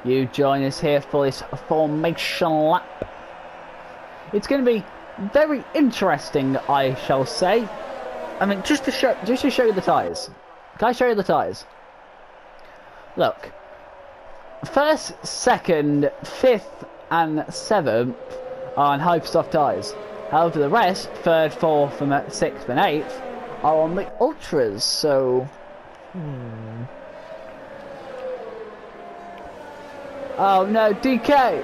you join us here for this formation lap. It's going to be very interesting, I shall say. I mean, just to show you the tyres. Can I show you the tyres? Look, first, second, fifth, and seventh are on Hypersoft tyres. However, the rest, third, fourth, and sixth, and eighth, are on the Ultras. So, oh no, DK!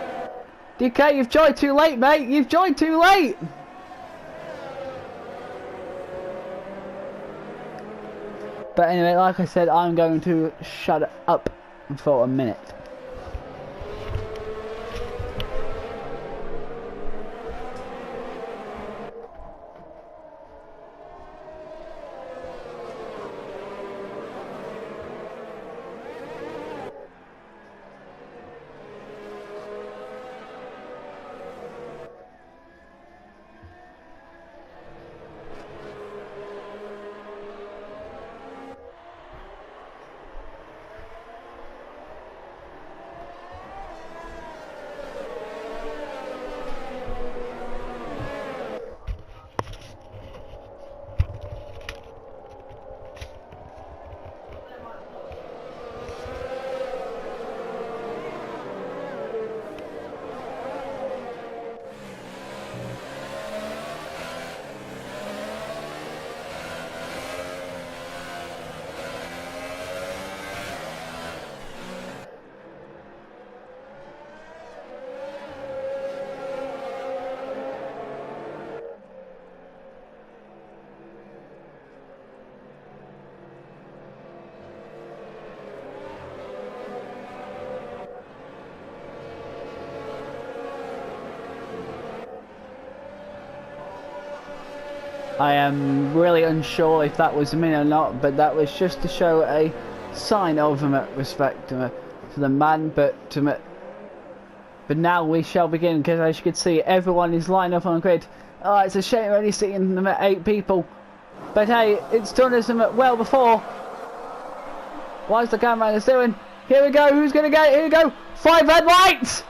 DK, you've joined too late, mate! You've joined too late! But anyway, like I said, I'm going to shut up for a minute. I am really unsure if that was me or not, but that was just to show a sign of respect to the man. But now we shall begin, because as you can see, everyone is lined up on the grid. Oh, it's a shame only seeing them at 8 people, but hey, it's done us well before. What is the cameraman doing? Here we go. Who's gonna get it? Here we go. 5 red lights.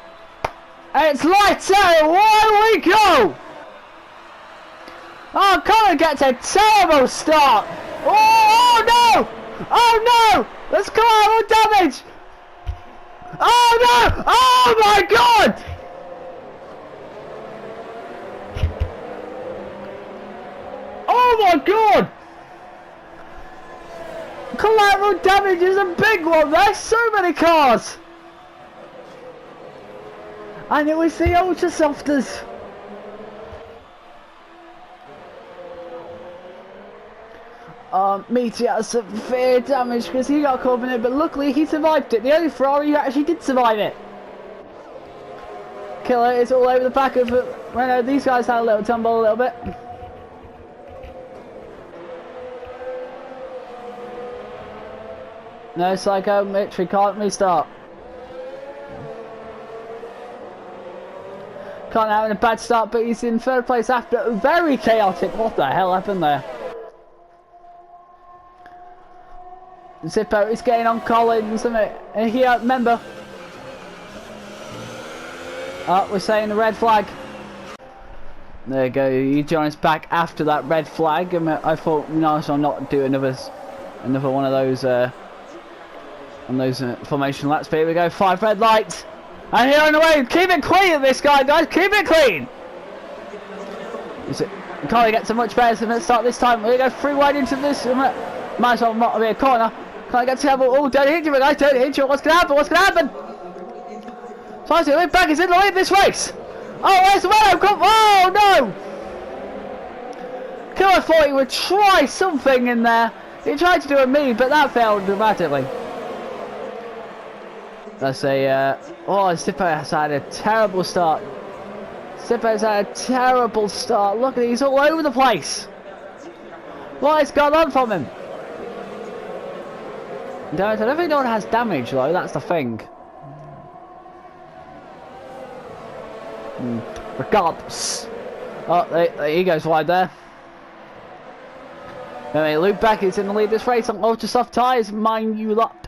It's lights out. Away we go. Oh, Connor gets a terrible start! Oh no! Oh no! Let's go out with damage! Oh no! Oh my god! Oh my god! Collateral damage is a big one. There's so many cars! And it was the Ultra Softers. Meteor has severe damage because he got caught in it, but luckily he survived it. The only Ferrari who actually did survive it. Killer is all over the back of it. Renault. These guys had a little tumble a little bit. No, Psycho, Mitch, we can't restart. Can't have a bad start, but he's in third place after. Very chaotic. What the hell happened there? Zippo is getting on Collins, and here, remember. Oh, we're saying the red flag. There you go, you join us back after that red flag. I thought, no, I'll not do another one of those, formation laps. But here we go, 5 red lights. And here on the way, keep it clean of this guy, guys, keep it clean. Can't get so much better than start this time. We're going to go 3 wide into this. Might as well not be a corner. Can't get terrible. Oh, don't hit you, guys, don't hit you. What's going to happen? What's going to happen? Fancy the back is in the lead of this race. Oh, where's the Renault? Oh, no! Killer thought he would try something in there. He tried to do a me, but that failed dramatically. Let's say, oh, Zippo has had a terrible start. Zippo's had a terrible start. Look at it, he's all over the place. What has gone on from him? I don't think no one has damage though, that's the thing. Regardless. Oh, he goes wide there. Anyway, Luke Beckett's in the lead this race on Ultra Soft tyres, mind you lot.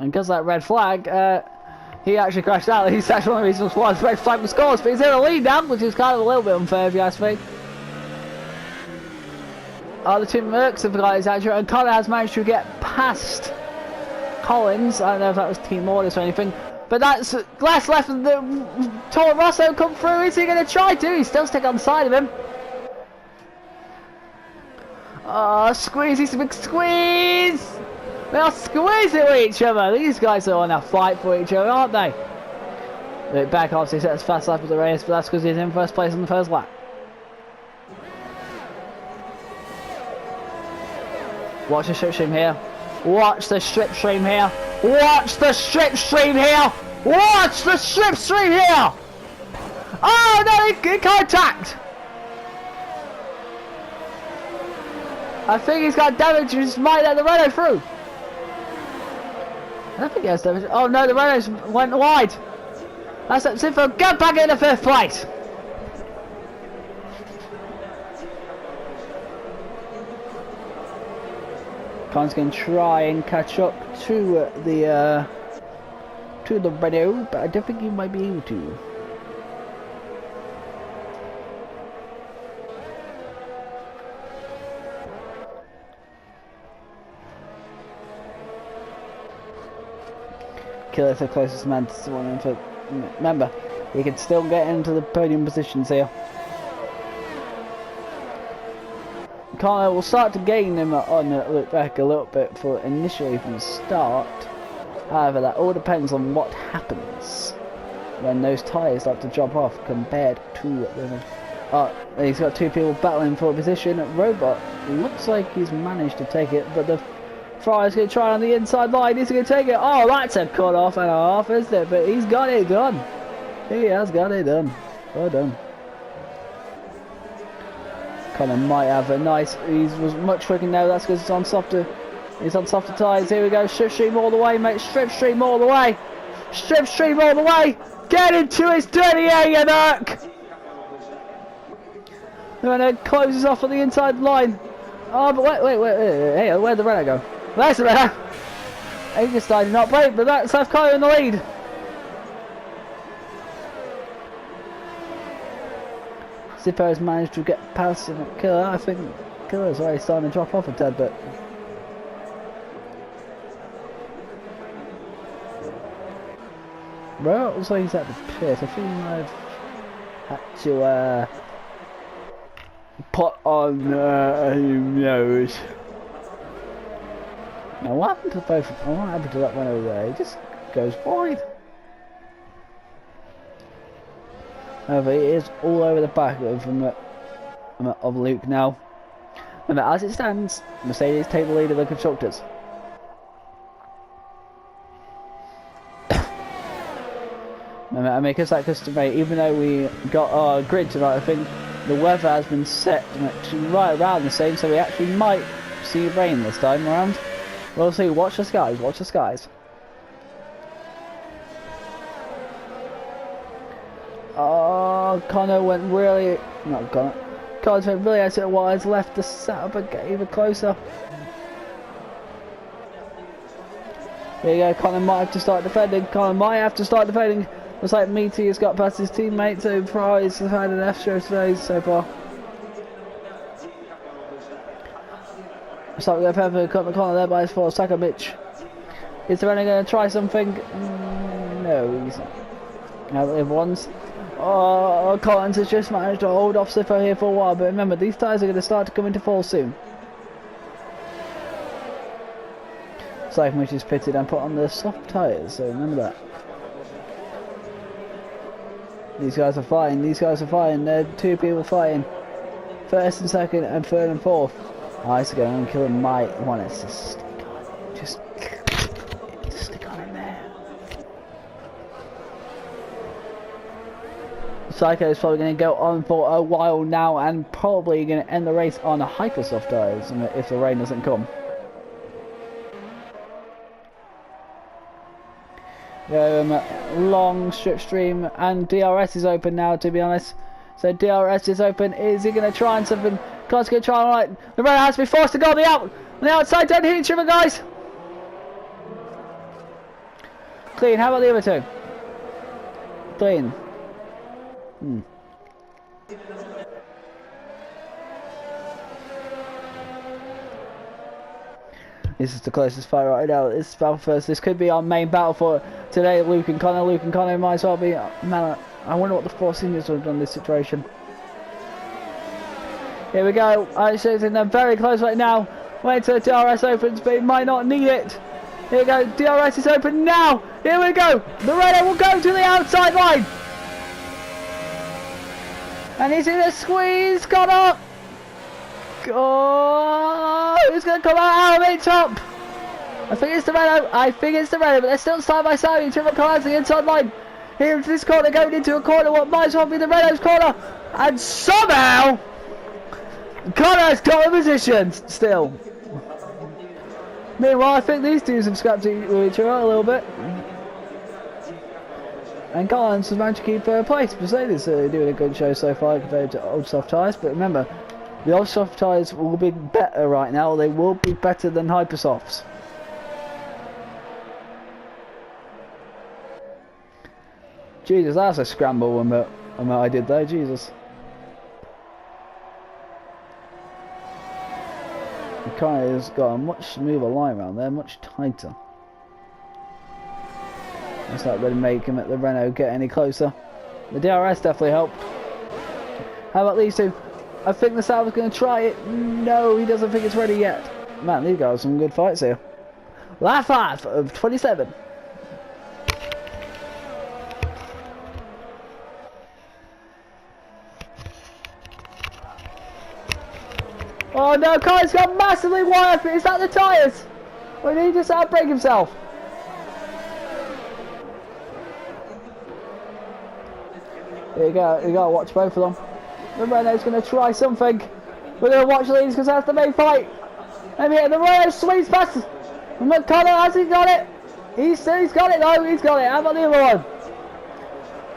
And because of that red flag, he actually crashed out. He's actually one of the reasons why the red flag was scored. But he's in the lead now, which is kind of a little bit unfair if you ask me. The two Mercs have got his actually, and Connor has managed to get past Collins. I don't know if that was team orders or anything. But that's last left of the Toro Rosso come through. Is he going to try to? He's still sticking on the side of him. Squeeze, he's a big squeeze! They are squeezing with each other. These guys are on a fight for each other, aren't they? Look back, obviously, sets fast lap of the race, but that's because he's in first place on the first lap. Watch the strip stream here. Watch the strip stream here. Watch the strip stream here. Watch the strip stream here. Oh no, he contact. I think he's got damage. He just might let the Renault through. I don't think he has damage. Oh no, the Renault went wide. That's it. Zinfo, get back into fifth place. Khan's going to try and catch up to the Renault, but I don't think he might be able to. Killer's the closest man to one. Remember, he can still get into the podium positions here. Connor will start to gain him on look back a little bit for initially from the start. However, that all depends on what happens when those tyres start to drop off compared to the. He's got two people battling for a position. Robot looks like he's managed to take it, but the Fryer's going to try on the inside line. He's going to take it. Oh, that's a cut off and a half, isn't it? But he's got it done. He has got it done. Well done. Connor might have a nice. He was much quicker now. That's because it's on softer. He's on softer tyres. Here we go. Strip stream all the way, mate. Strip stream all the way. Strip stream all the way. Get into his dirty area, Merc. And then closes off on the inside line. Oh, but wait. Hey, where'd the Renault go? There's the Renault. He decided not brake, but that's left Connor in the lead. Zippo has managed to get past Killer. I think Killer's already starting to drop off a tad bit. Well, it looks like he's at the pit. I think I've had to put on a nose. Now what happened to both? What happened to that one over there? He just goes wide. However, it is all over the back of Luke now. And as it stands, Mercedes take the lead of the constructors. I mean, because that customer, even though we got our grid tonight, I think the weather has been set to right around the same, so we actually might see rain this time around. We'll see. Watch the skies. Watch the skies. Oh, Connor went really. Not Connor. Connor went really out to the wires, left the setup and get even closer. There you go. Connor might have to start defending. Looks like Meaty has got past his teammate, so Price has had an F-show today so far. Looks like we're going to have a cut the corner there by his fourth second, Mitch. Is there any going to try something? No, he's not. Everyone's. Oh, Collins has just managed to hold off Zippo here for a while, but remember, these tyres are going to start to come into fall soon. Looks like Mitch is pitted and put on the soft tyres, so remember that. These guys are fighting, there are two people fighting. First and second and third and fourth. Nice again, and Killer might want it to stick on. Just stick on in there. Psycho is probably going to go on for a while now and probably going to end the race on a hypersoft tyres if the rain doesn't come. Long strip stream and DRS is open now, to be honest. So DRS is open. Is he going to try and something? God's going to try and right. The runner has to be forced to go on the outside. Don't hit each other, guys. Clean. How about the other two? Clean. This is the closest fight right now. This is battle first. This could be our main battle for today. Luke and Connor. Luke and Connor might as well be. Man, I wonder what the four seniors would have done in this situation. Here we go. I think they're very close right now. Wait till DRS opens, but he might not need it. Here we go. DRS is open now. Here we go. The Renault will go to the outside line. And he's in a squeeze. Connor. Oh, who's going to come out of it top? I think it's the Renault. But they're still side by side. Each other cars the inside line. Here into this corner, going into a corner. What might as well be the Renault's corner. And somehow, Connor's got a position still. Meanwhile, I think these two have scrapped with each other a little bit. And Collins has managed to keep place. Mercedes are doing a good show so far compared to old soft tyres. But remember, the old soft tyres will be better right now. They will be better than Hypersofts. Jesus, that's a scramble on what I did there. Jesus. Kind of has got a much smoother line around there, much tighter. That's not really making the Renault get any closer. The DRS definitely helped. How about these two? I think the Sauber's going to try it. No, he doesn't think it's ready yet. Man, these guys have some good fights here. Lap 5 of 27. Oh no, Kai's got massively wide open. Is that the tyres? Or did he just outbrake himself? There you go, you gotta watch both of them. The Renault's gonna try something. We're gonna watch these because that's the main fight. And here the Renault sweeps past. And Connor, has he got it? He's got it though, he's got it. How about the other one?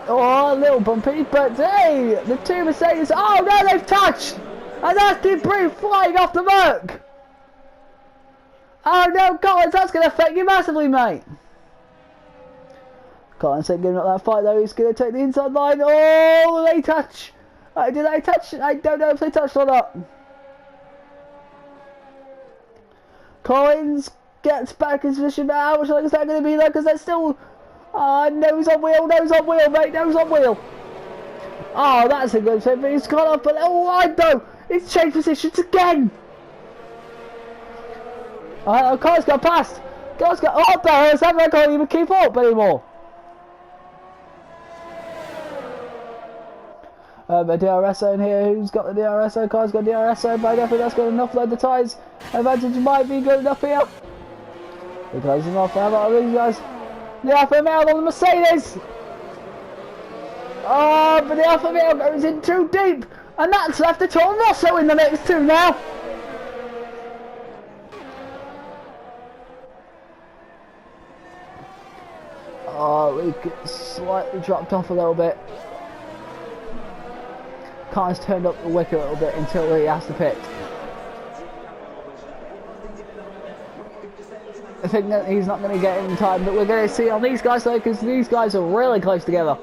Oh, a little bumpy, but hey, the two Mercedes, oh no, they've touched! And that's debris flying off the Merc! Oh no, Collins, that's going to affect you massively, mate! Collins ain't giving up that fight though, he's going to take the inside line. Oh, they touch! Did they touch? I don't know if they touched or not. Collins gets back his position, but how much longer is that going to be there? Because they're still... nose on wheel, mate, nose on wheel! Oh, that's a good thing, but he's gone up a little wide though! He's changed positions again! Car's got past! Car's got... Oh, there! It's not can't even keep up anymore! A DRS in here. Who's got the DRS? Car's got DRS, but I don't think that's got enough load the tyres. Advantage might be good enough here. The tyres are off. How about these guys? The Alfa Romeo on the Mercedes! Oh, but the Alfa Romeo goes in too deep! And that's left the Toro Rosso in the mix too now! Oh, we get slightly dropped off a little bit. Car's turned up the wick a little bit until he has to pit. I think that he's not going to get in time, but we're going to see on these guys though, because these guys are really close together.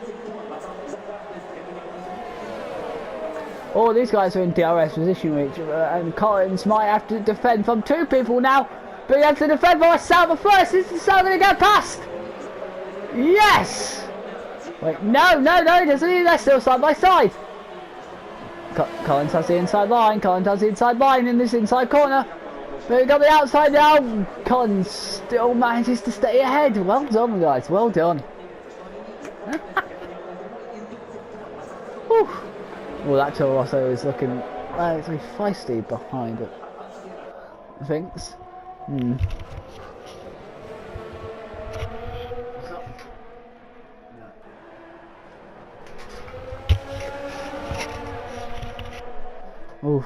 Oh, these guys are in DRS position with each other, and Collins might have to defend from two people now, but he has to defend for a Sauber first. Is the Sauber going to get past? Yes! Wait, no, he doesn't. They're still side by side. Collins has the inside line. In this inside corner. But we got the outside now. Collins still manages to stay ahead. Well done, guys. Well done. Whew. Well, that Toro Rosso is looking actually feisty behind it. Thanks. Oof.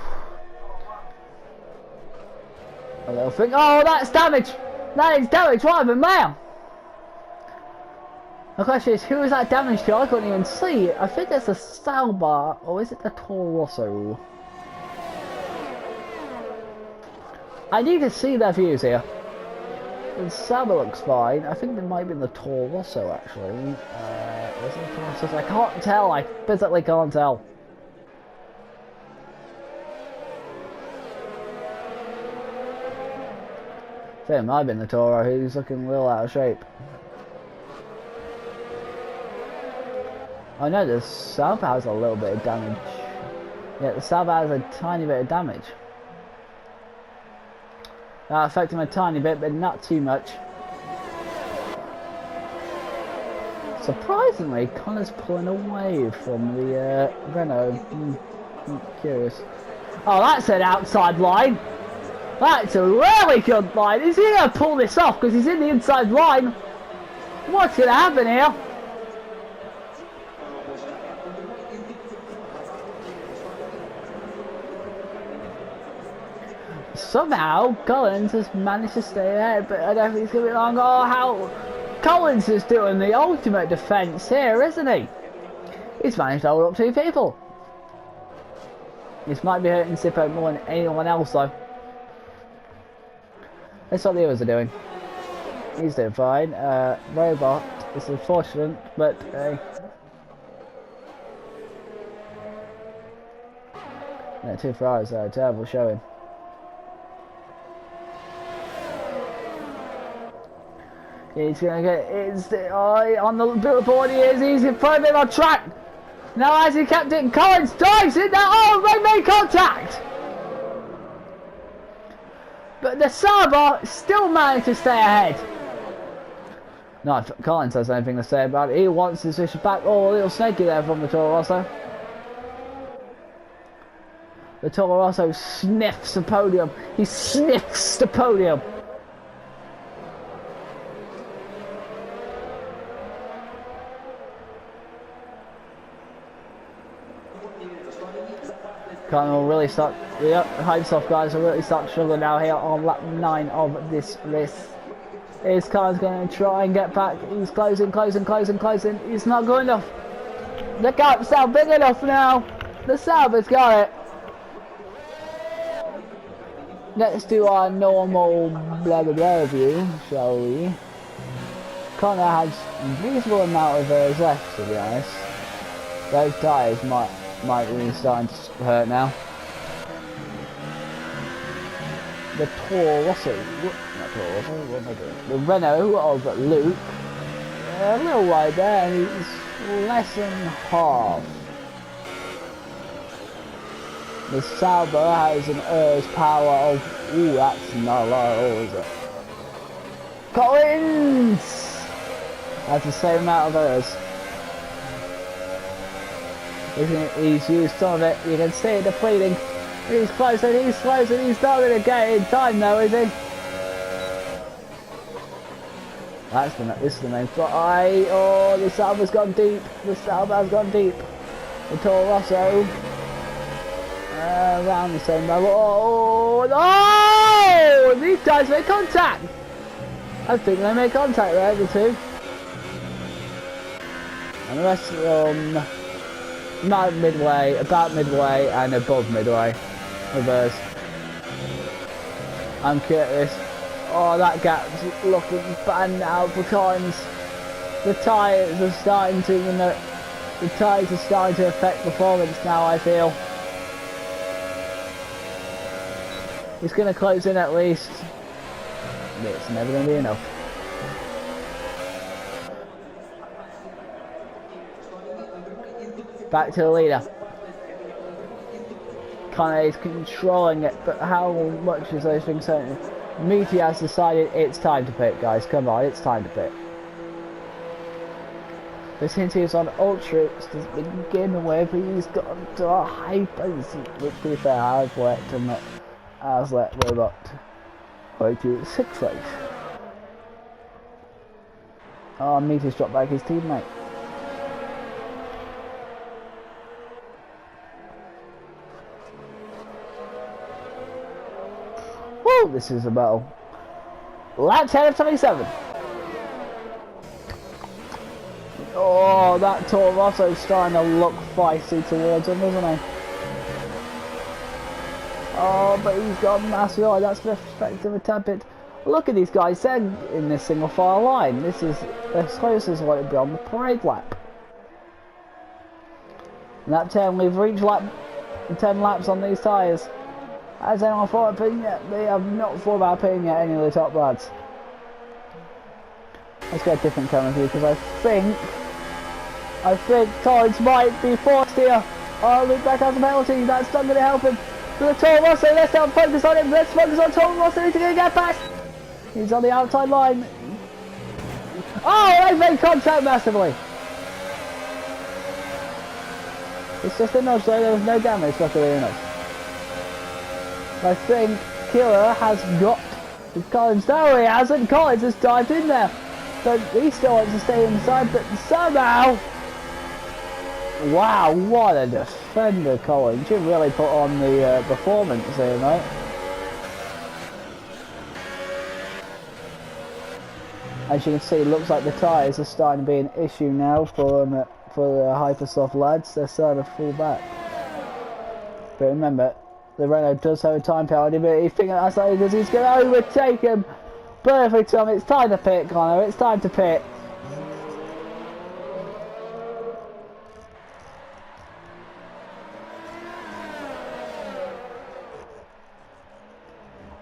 A little thing. Oh, that's damage! That is damage right over there! The question is, who is that damage to? I couldn't even see it. I think that's the Sauber, or is it the Toro Rosso? I need to see their views here. The Saba looks fine. I think there might be the Toro Rosso actually. Is it the Toro Rosso? I can't tell. I physically can't tell. I think it might have been the Toro who's looking real out of shape. I know the Saba has a little bit of damage. Yeah, the Saba has a tiny bit of damage. That affected him a tiny bit, but not too much. Surprisingly, Connor's pulling away from the Renault. Curious. Oh, that's an outside line. That's a really good line. Is he going to pull this off because he's in the inside line? What's going to happen here? Somehow, Collins has managed to stay ahead, but I don't think it's going to be long. Oh, how Collins is doing the ultimate defence here, isn't he? He's managed to hold up 2 people. This might be hurting Sippo more than anyone else, though. That's what the others are doing. He's doing fine. Robot is unfortunate, but yeah, 2 Ferraris are terrible showing. He's gonna get on the billboard. He is. He's in front of him on track. Now as he kept it, Collins dives in there. Oh, they made contact. But the Saba still managed to stay ahead. No, if Collins has anything to say about it. He wants his fish back. Oh, a little snaky there from the Toro Rosso. The Toro Rosso sniffs the podium. He sniffs the podium. Connor will really start, the hopes off guys will really start struggling now here on lap 9 of this race. His car's going to try and get back. He's closing. He's not good enough. The gap's now big enough now. The Saba's got it. Let's do our normal blah blah blah view, shall we? Connor has a reasonable amount of airs left, to be honest. Those tyres might really starting to hurt now. The Toro Rosso, not Toro Rosso, what am I doing? The Renault of Luke, a little right there, and he's less than half. The Sauber has an Urs power of, ooh, that's not a lot at all, is it? Collins has the same amount of Urs. He's used some of it. You can see it depleting. He's closing. He's not going to get it in time though, is he? This is the main spot. Oh, the Sauber's gone deep. The Toro Rosso around the same level. Oh, these guys make contact. I think they make contact there, the two. And the rest of them. Not midway, about midway, and above midway. Reverse. I'm curious. Oh, that gap's looking bad now for Collins. The tyres are starting to affect performance now, I feel. He's going to close in at least. But it's never going to be enough. Back to the leader. Connor is controlling it, but how much is those things hurting? Meaty has decided it's time to pit, guys. Come on, it's time to pit. This hint is on ultra to begin with. He's got to a hyper, which to be fair, I've worked on it as let robot. Wait to 6 race. Oh, Meaty's dropped back his teammate. Woo, this is a battle. Lap 10 of 27. Oh, that Toro Rosso's starting to look feisty towards him, isn't he? Oh, but he's got massive. Oh, that's going to affect him a tad bit. Look at these guys, they're in this single file line. This is as close as what it'd be on the parade lap. Lap 10, we've reached lap 10 laps on these tyres. Has anyone thought of pitting yet? They have not thought about pitting yet, any of the top lads. Let's get a different camera view because I think Collins might be forced here. Oh, Luke back has a penalty, that's not going to help him. To the Toro Rosso, let's not focus on him, let's focus on Toro Rosso, he's going to get past. He's on the outside line. Oh, they made contact massively. It's just a nudge though, there was no damage, luckily enough. I think Killer has got Collins. No, he hasn't. Collins has dived in there. So he still wants to stay inside, but somehow... Wow, what a defender, Collins. You really put on the performance here, mate. As you can see, it looks like the tyres are starting to be an issue now for the Hypersoft lads. They're starting to fall back. But remember, the Renault does have a time penalty, but he's thinking that's like because he's going to overtake him. Perfect, Tom. It's time to pit, Connor. It's time to pit.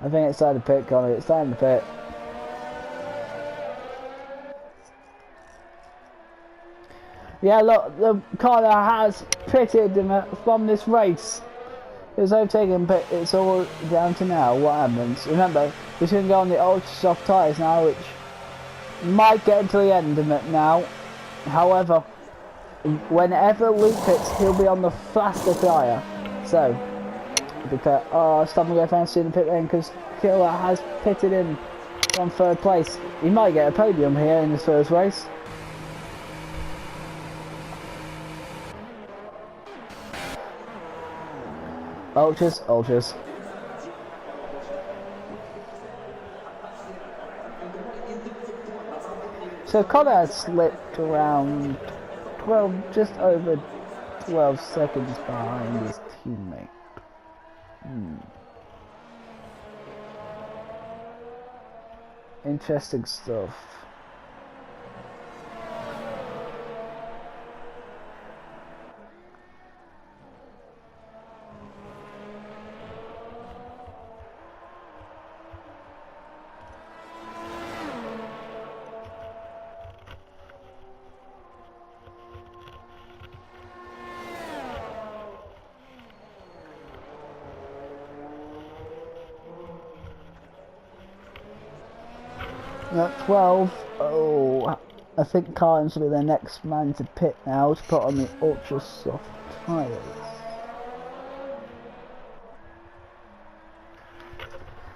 I think it's time to pit, Connor. It's time to pit. Yeah, look, the Connor has pitted from this race. It's overtaken, but it's all down to now. What happens? Remember, he's going to go on the ultra soft tyres now, which might get to the end of it now. However, whenever Luke pits, he'll be on the faster tyre. So, stop and go fancy in the pit lane because Killer has pitted in on third place. He might get a podium here in his first race. Ultras. So Connor has slipped around 12, just over 12 seconds behind his teammate. Interesting stuff. At 12, I think Collins will be the next man to pit now to put on the ultra soft tyres.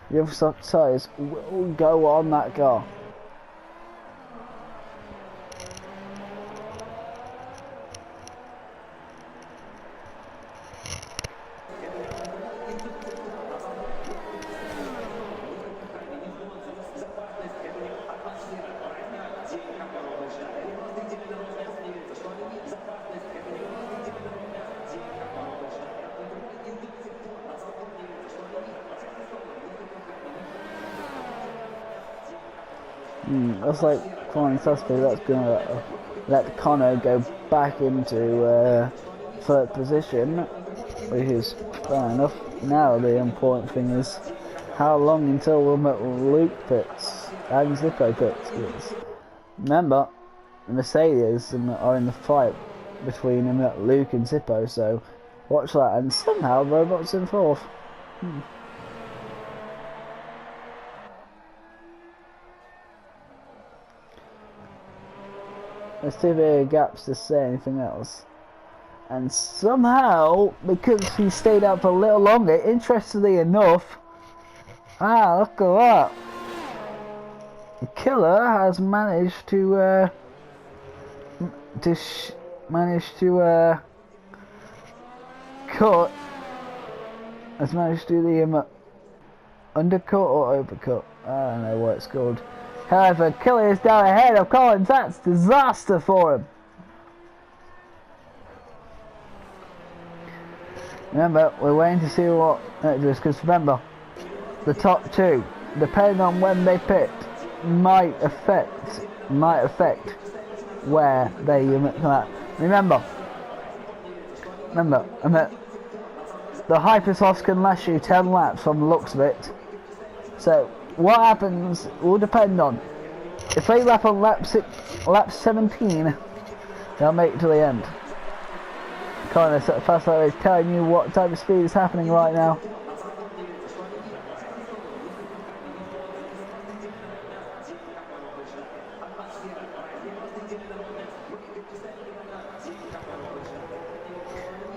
The ultra soft tyres will go on that car. Looks like Flying Suspect, that's going to let Connor go back into third position, which is fair enough. Now the important thing is how long until Luke pits and Zippo pits. Because remember, the Mercedes are in the fight between Luke and Zippo, so watch that. And somehow Robot's in fourth. There's too big gaps to say anything else. And somehow, because he stayed up a little longer, interestingly enough, look at that. The Killer has managed to has managed to do the undercut or overcut. I don't know what it's called. However, Killer is down ahead of Collins. That's disaster for him. Remember, we're waiting to see what it is, because remember, the top two depending on when they pit, might affect where they come out. Remember, the Hypersoft can last you 10 laps from the looks of it. So what happens will depend on if they lap on lap 17, they'll make it to the end. Kind of fast is telling you what type of speed is happening right now.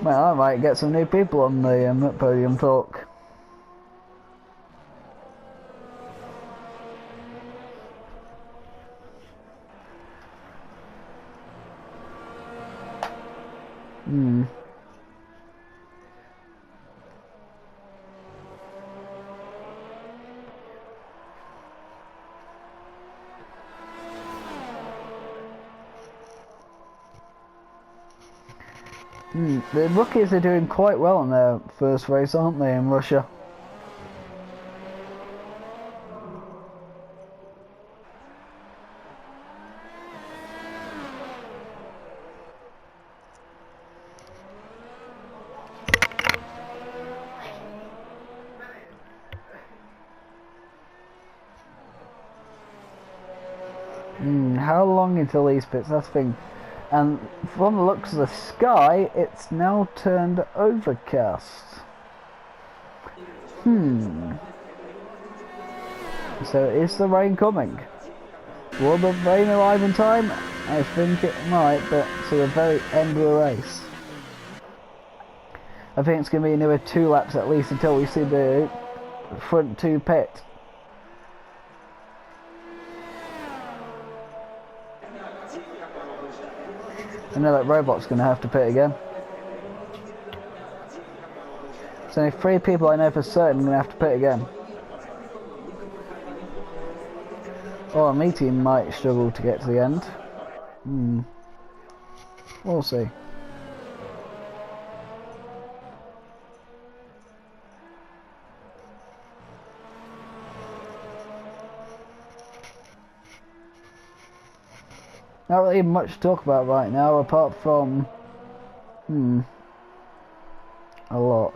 Well, I might get some new people on the podium talk. The rookies are doing quite well in their first race, aren't they, in Russia? How long until these pits? That's the thing. And from the looks of the sky, it's now turned overcast. So is the rain coming? Will the rain arrive in time? I think it might, but to the very end of the race. I think it's going to be another 2 laps at least until we see the front 2 pit. I know that robot's going to have to pit again. There's only 3 people I know for certain going to have to pit again. Or me team might struggle to get to the end. We'll see. Not really much to talk about right now, apart from a lot.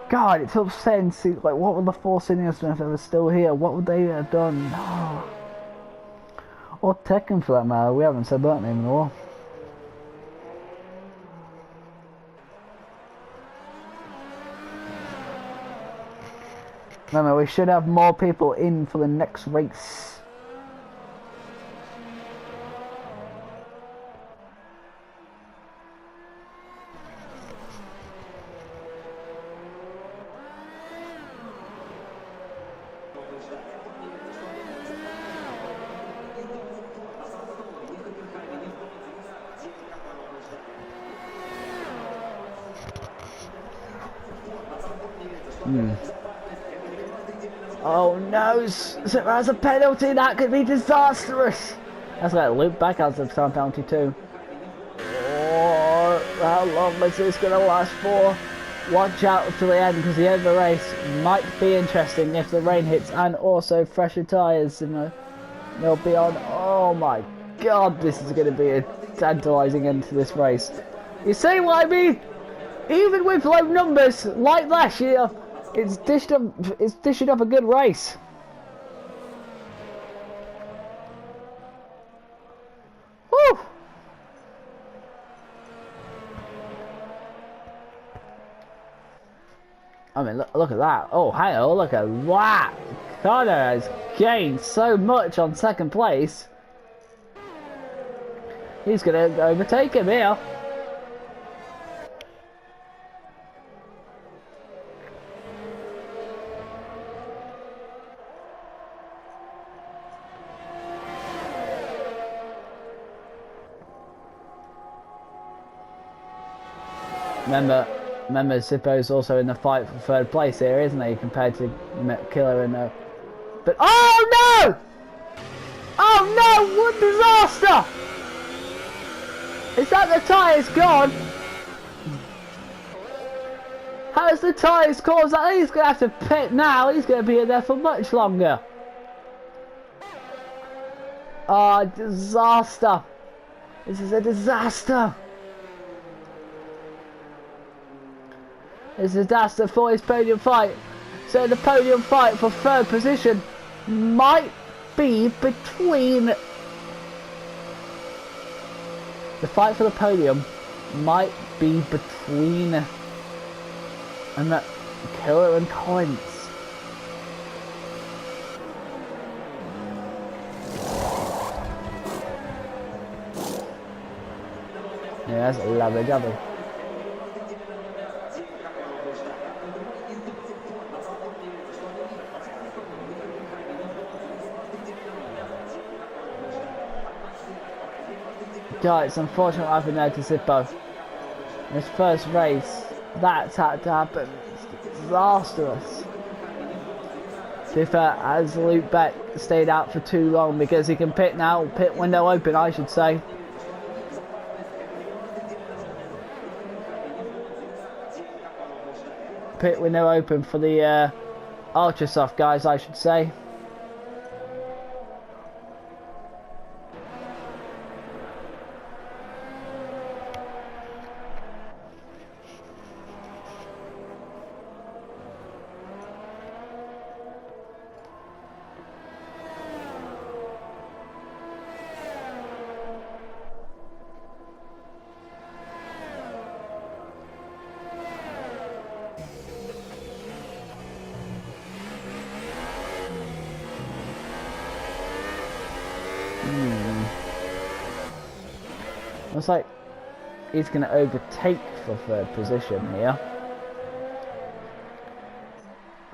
God, it's upsetting to see, like, what would the Force Indians done if they were still here? What would they have done? Oh. Or Tekken for that matter, we haven't said that name in a while. Remember, we should have more people in for the next race. Oh no, so as a penalty, that could be disastrous. That's like a loop back as of time penalty too. Oh, how long is this going to last for? Watch out to the end, because the end of the race might be interesting if the rain hits, and also fresher tyres, they'll be on. Oh my god, this is going to be a tantalising end to this race. You see what I mean? Even with low numbers like last year, it's dishing up a good race. Woo! I mean, look at that. Oh, hang on, look at that. Connor has gained so much on second place. He's going to overtake him here. Remember, Sippo's also in the fight for third place here, isn't he? Compared to Killer and but oh no! Oh no! What disaster! Is that the tyres gone? Has the tyres caused that? He's going to have to pit now. He's going to be in there for much longer. Oh, disaster. This is a disaster. It's a disaster for his podium fight. So the podium fight for third position might be between... The fight for the podium might be between Killer and Collins. Yeah, that's lovely, lovely. God, it's unfortunate I've been there to Zippo. In his first race, that's had to happen. It's disastrous. To be fair, as Luke Beck stayed out for too long because he can pit now, pit window open, I should say. Pit window open for the Ultrasoft guys, I should say. Looks like he's going to overtake for third position here.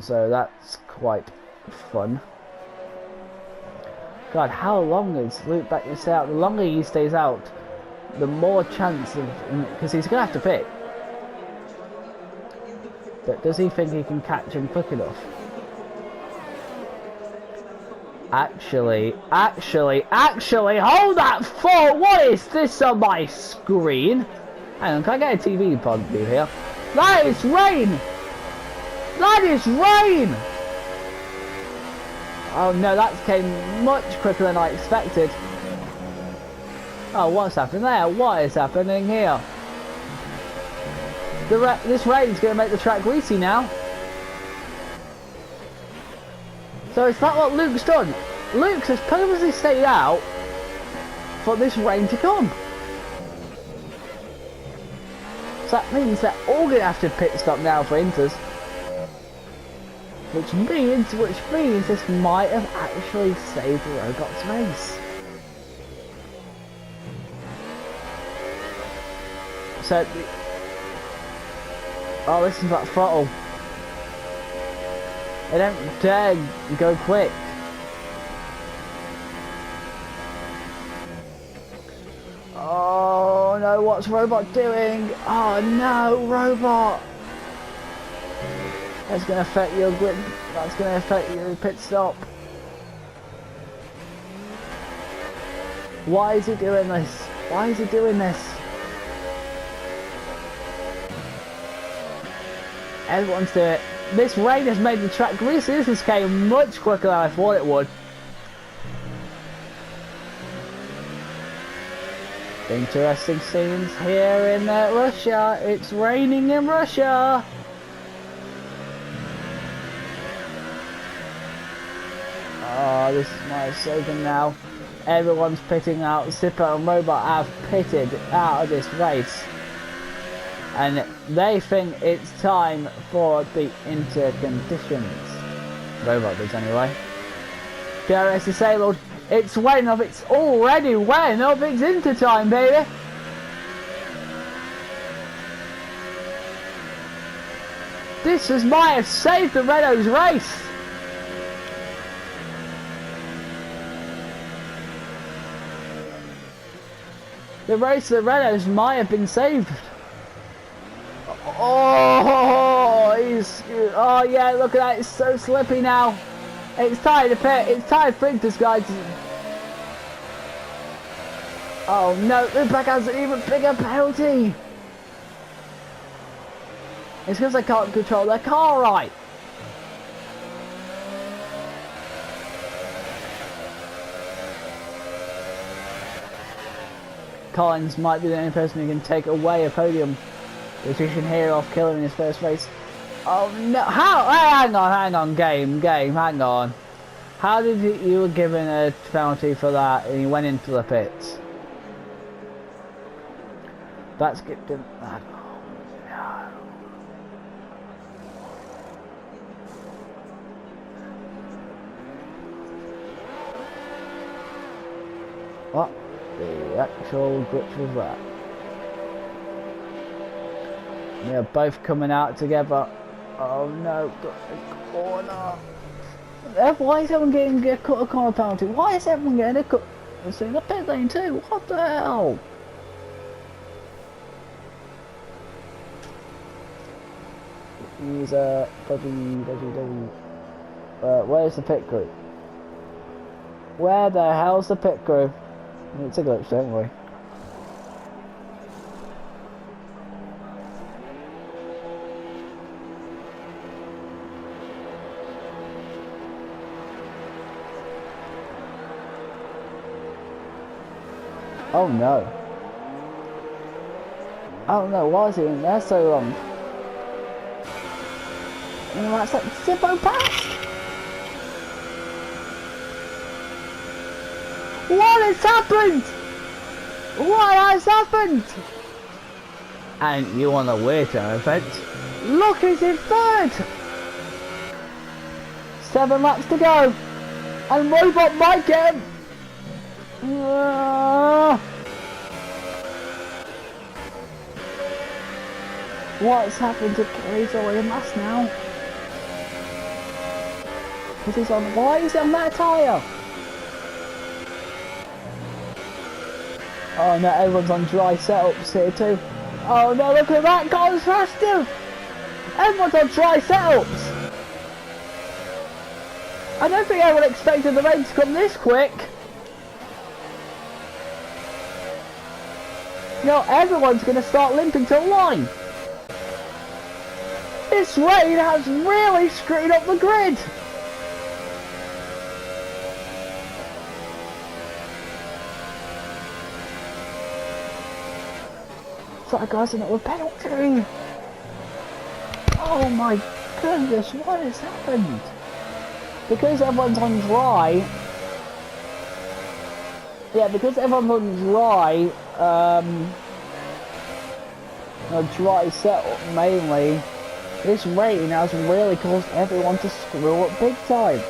So that's quite fun. God, how long is Luke Beck to stay out? The longer he stays out, the more chance of... Because he's going to have to pit. But does he think he can catch him quick enough? Actually, hold that thought! What is this on my screen? Hang on, can I get a TV pod view here? That is rain! That is rain! Oh no, that came much quicker than I expected. Oh, what's happening there? What is happening here? This rain's going to make the track greasy now. So is that what Luke's done? Luke has purposely stayed out for this rain to come. So that means they're all going to have to pit stop now for Inters. Which means this might have actually saved the Robots race. So, oh, listen to that throttle. They don't dare go quick. Oh no, what's Robot doing? Oh no, Robot! That's going to affect your grip. That's going to affect your pit stop. Why is he doing this? Why is he doing this? Everyone's doing it. This rain has made the track greasy. This has came much quicker than I thought it would. Interesting scenes here in Russia. It's raining in Russia. Oh, this is my slogan now. Everyone's pitting out. Zippo and Robot have pitted out of this race. And they think it's time for the interconditions. Robot does anyway. DRS disabled. It's waiting up. It's already waiting up. It's inter time, baby. Might have saved the Renault's race. The race of the Renaults might have been saved. Oh, oh yeah, look at that, it's so slippy now. It's time to pit, it's time for this guy to... Oh no, Lubeck has an even bigger penalty. It's because they can't control their car right. Collins might be the only person who can take away a podium position here off Killian in his first race. Oh no, how? Hang on, game, hang on. How did you were given a penalty for that and you went into the pits? That's good. Oh, no. What the actual glitch was that? They're both coming out together. Oh no, got the corner. Why is everyone getting a corner penalty? Why is everyone getting a cut? I'm seeing the pit lane too. What the hell? He's where's the pit crew? Where the hell's the pit crew? It's a glitch, don't worry. Oh no. Oh no, why is he in there so long? You know, that's like Zippo pass! What has happened? What has happened? And you want a weird event? Look, he's in third! 7 laps to go! And Robot might get him! What's happened to He's already in last now? Because he's on. Why is he on that tyre? Oh no, everyone's on dry setups here too. Oh no, look at that, Colin's faster! Everyone's on dry setups! I don't think everyone expected the rain to come this quick. You know, everyone's going to start limping to the line. This rain has really screwed up the grid. Sorry guys, another penalty. Oh my goodness, what has happened? Because everyone's on dry. Yeah, because everyone's on dry, a dry setup mainly, this rain has really caused everyone to screw up big time.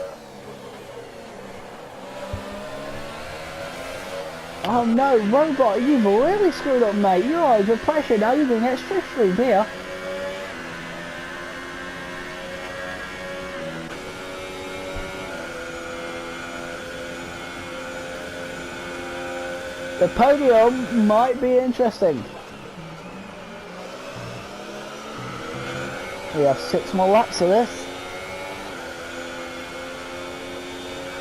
Oh no, Robot, you've really screwed up, mate. You're over pressure now, you're going to get strict through here. The podium might be interesting. We have 6 more laps of this.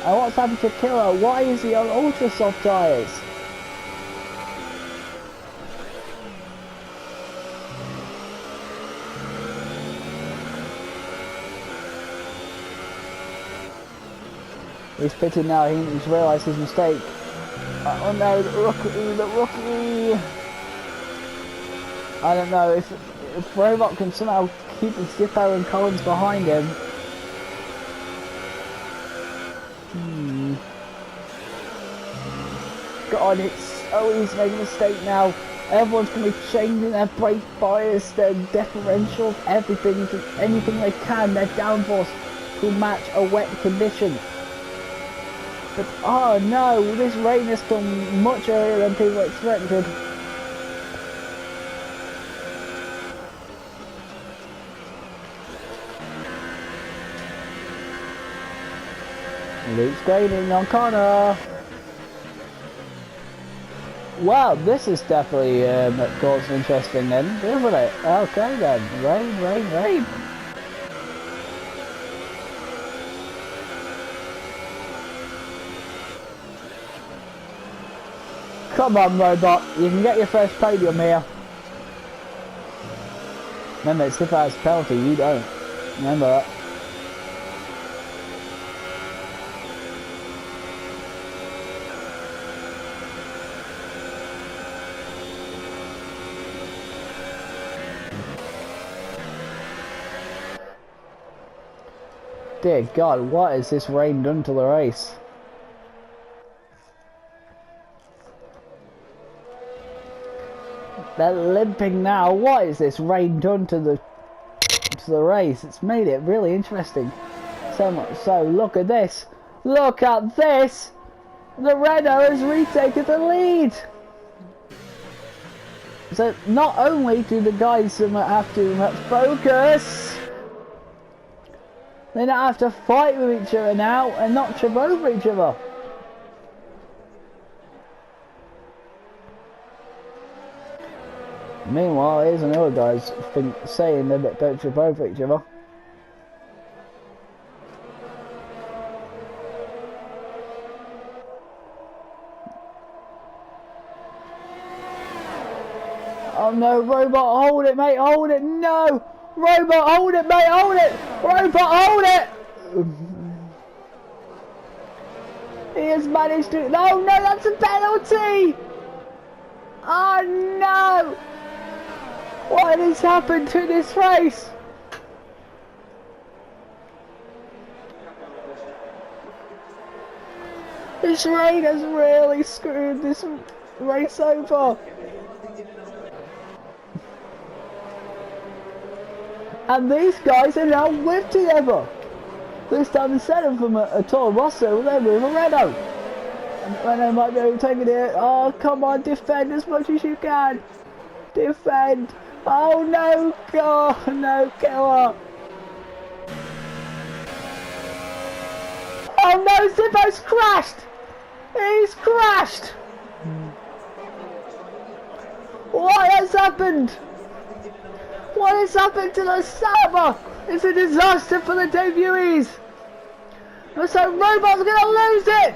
And what's happened to Killer? Why is he on ultra soft tyres? He's pitting now, he's realised his mistake. Oh no, the rookie! I don't know, if Robot can somehow keep Zippo and Collins behind him. God, he's making a mistake now. Everyone's going to be changing their brake bias, their differential, everything, anything they can, their downforce to match a wet condition. But oh no, this rain has come much earlier than people expected. Luke's gaining on Connor. Wow, this is definitely got some interesting then, isn't it? Okay then, rain. Come on, Robot, you can get your first podium here. Remember, it's if has penalty, you don't. Remember that. Dear God, what has this rain done to the race? They're limping now. What is this rain done to the race? It's made it really interesting. So much so, look at this. Look at this. The Renault has retaken the lead. So not only do the guys have to focus, they don't have to fight with each other now and not trip over each other. Meanwhile, here's another guys saying that don't trip over each other. Oh no, Robot, hold it, mate, hold it, no! Robot, hold it, mate, hold it! Robot, hold it! He has managed to... No, that's a penalty! Oh no! What has happened to this race? This rain has really screwed this race over. And these guys are now with together. This time instead of them a Toro Rosso, they're with a Renault. And Renault might be taking it. Oh, come on, defend as much as you can. Defend. Oh no, God, no, killer. Oh no, Zippo's crashed. He's crashed. What has happened? What has happened to the Sauber? It's a disaster for the debutees. So Robot's gonna lose it.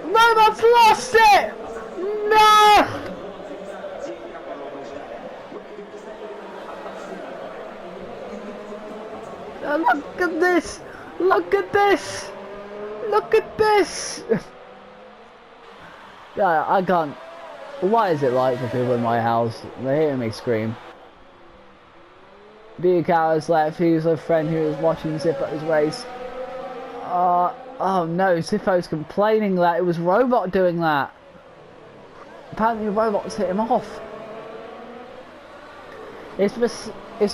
Robot's lost it. No. Look at this. Look at this. Look at this. Yeah, I can't. What is it like for people in my house? They're hearing me scream. Buick has left. He was a friend who was watching Zippo's race. Oh no, Zippo's complaining that it was Robot doing that. Apparently the Robot's hit him off. It's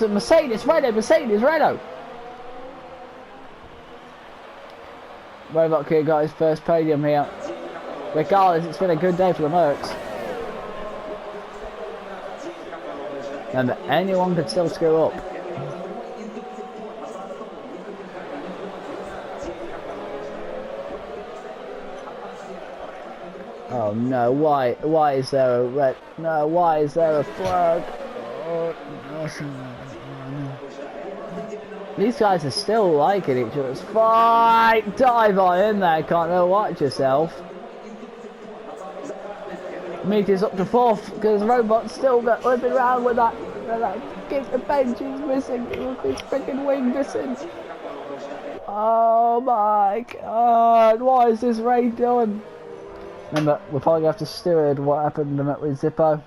a Mercedes Renault. Robot Kid got his first podium here. Regardless, it's been a good day for the Mercs. And anyone could still screw up. Oh no, why is there a red? No, why is there a flag? Oh, no. These guys are still liking each other's fight. Dive on in there, can't know, watch yourself. Meters up to fourth because Robot's still whipping around with that kick the bench he's missing with his freaking wing missing. Oh my God, what is this rain doing? Remember, we'll probably have to steward what happened with Zippo.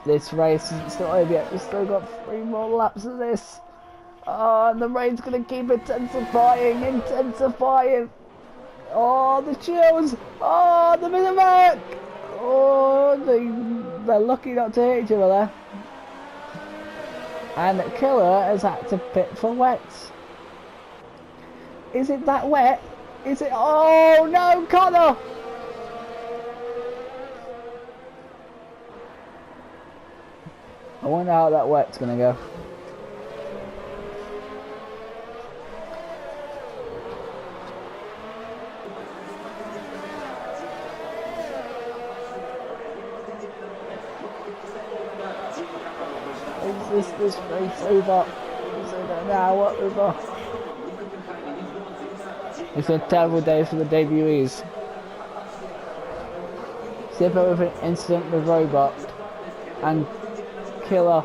This race isn't still over yet. We've still got 3 more laps of this. Oh, and the rain's gonna keep intensifying. Oh, the chills! Oh, the Minimac! Oh, they're lucky not to hit each other there. And Killer has had to pit for wets. Is it that wet? Is it? Oh no, Connor! I wonder how that wet's gonna go. this race over. It's over now, over. It's a terrible day for the debutees. Zippo with an incident with Robot. And Killer.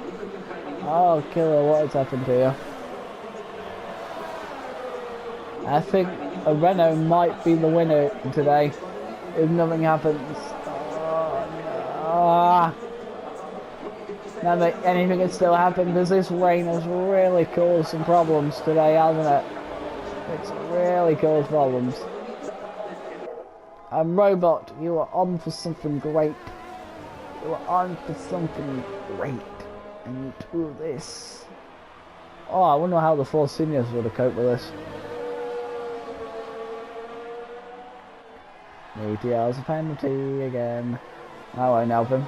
Oh, Killer, what has happened to you? I think a Renault might be the winner today if nothing happens. Oh, no. Now that anything can still happen because this rain has really caused some problems today, hasn't it? It's really caused problems. And Robot, you are on for something great. You are on for something great. And you do this. Oh, I wonder how the four seniors would have coped with this. ETL's a penalty again. I won't help him.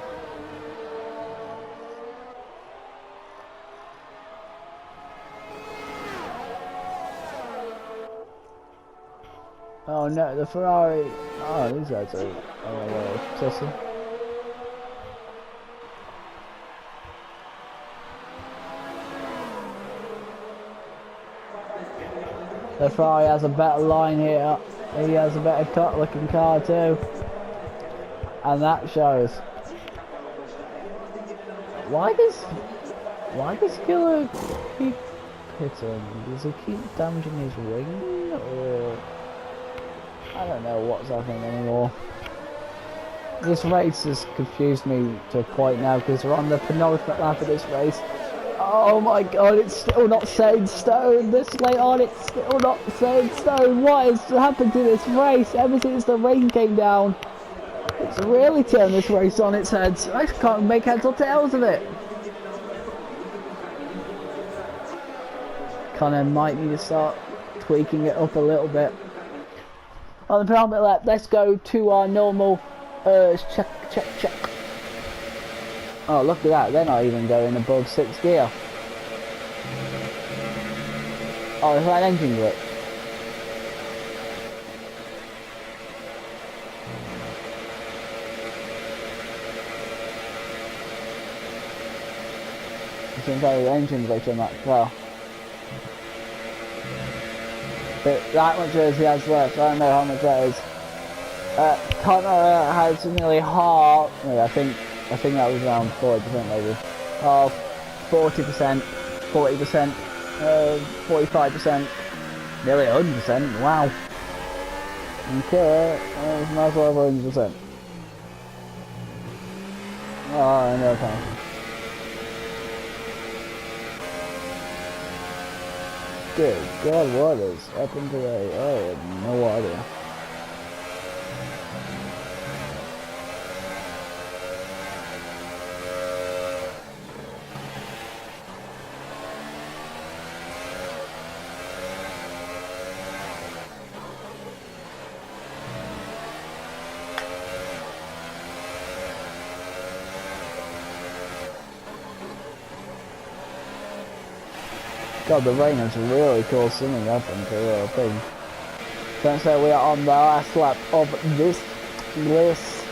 Oh no, the Ferrari. Oh, these guys are obsessive. The Ferrari has a better line here. He has a better cut looking car too. And that shows. Why does Killer keep hitting? Does he keep damaging his ring? Or I don't know what's happening anymore. This race has confused me to a point now because we're on the penultimate lap of this race. Oh my god, it's still not set in stone. This late on, it's still not set in stone. What has happened to this race ever since the rain came down? It's really turned this race on its head. I can't make heads or tails of it. Connor might need to start tweaking it up a little bit. On the penultimate lap, let's go to our normal check. Oh, look at that, they're not even going above 6th gear. Oh, it's like an engine glitch. It seems like an engine glitch on that as well. But that much as he has left, I don't know how much that is. Connor has nearly half. Yeah, I think that was around 40% maybe. 40%, 40%, 45%, nearly 100%. Wow. Okay, might as well have 100%. Oh, no penalty. Good God, what has happened today? I have no idea. God, the rain has really caused something happen to the real thing. Turns out we are on the last lap of this race.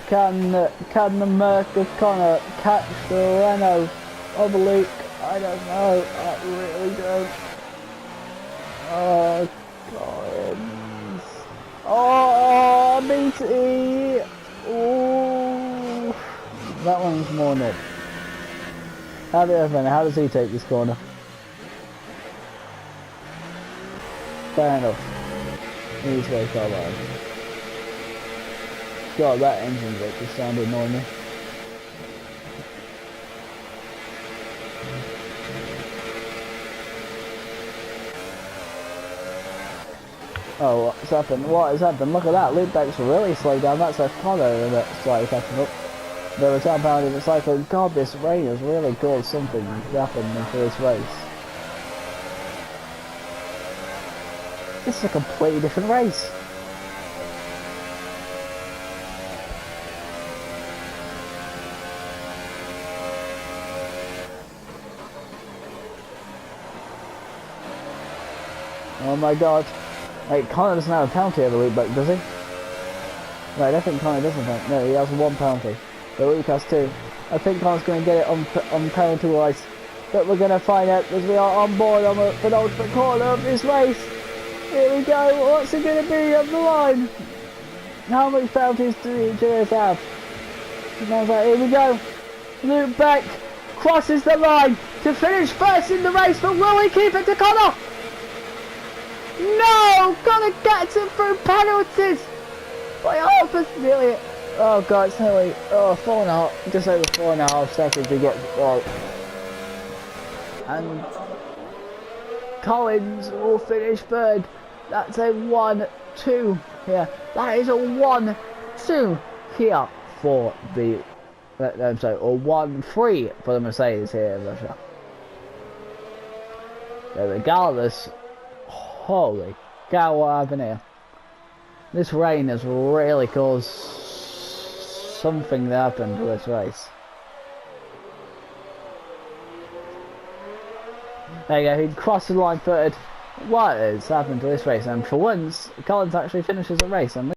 Can the Merc of Connor catch the Renault of Luke? I don't know. I really don't. Oh, God. Oh, BT! Ooh. That one's more nib. How does he take this corner? Fair enough. He's very far behind. God, that engine brake just sounded annoying. Oh, what's happened? What has happened? Look at that, Loopback's really slowed down. That's left Connor a bit slightly catching up. There was that pound in the cycle. God, this rain has really caused something to happen for this race. This is a completely different race. Oh my god. Wait, Connor doesn't have a penalty over Luke Beck, does he? No, I don't think Connor doesn't think. No, he has 1 penalty. But Luke has 2. I think Connor's going to get it on penalty wise. But we're going to find out as we are on board on the penultimate corner of this race. Here we go. What's it going to be on the line? How many penalties do Julius have? Here we go. Luke Beck crosses the line to finish first in the race, but will he keep it to Connor? No! Connor gets it through penalties! By almost nearly... Oh god, it's nearly... Oh, 4.5, just over 4.5 seconds to get... Oh. And... Collins will finish third. That's a 1-2 here. That is a 1-2 here for the... I'm sorry, or 1-3 for the Mercedes here in Russia. So regardless, holy cow, what happened here? This rain has really caused something to happen to this race. There you go, he crossed the line third. What has happened to this race? And for once, Collins actually finishes a race. And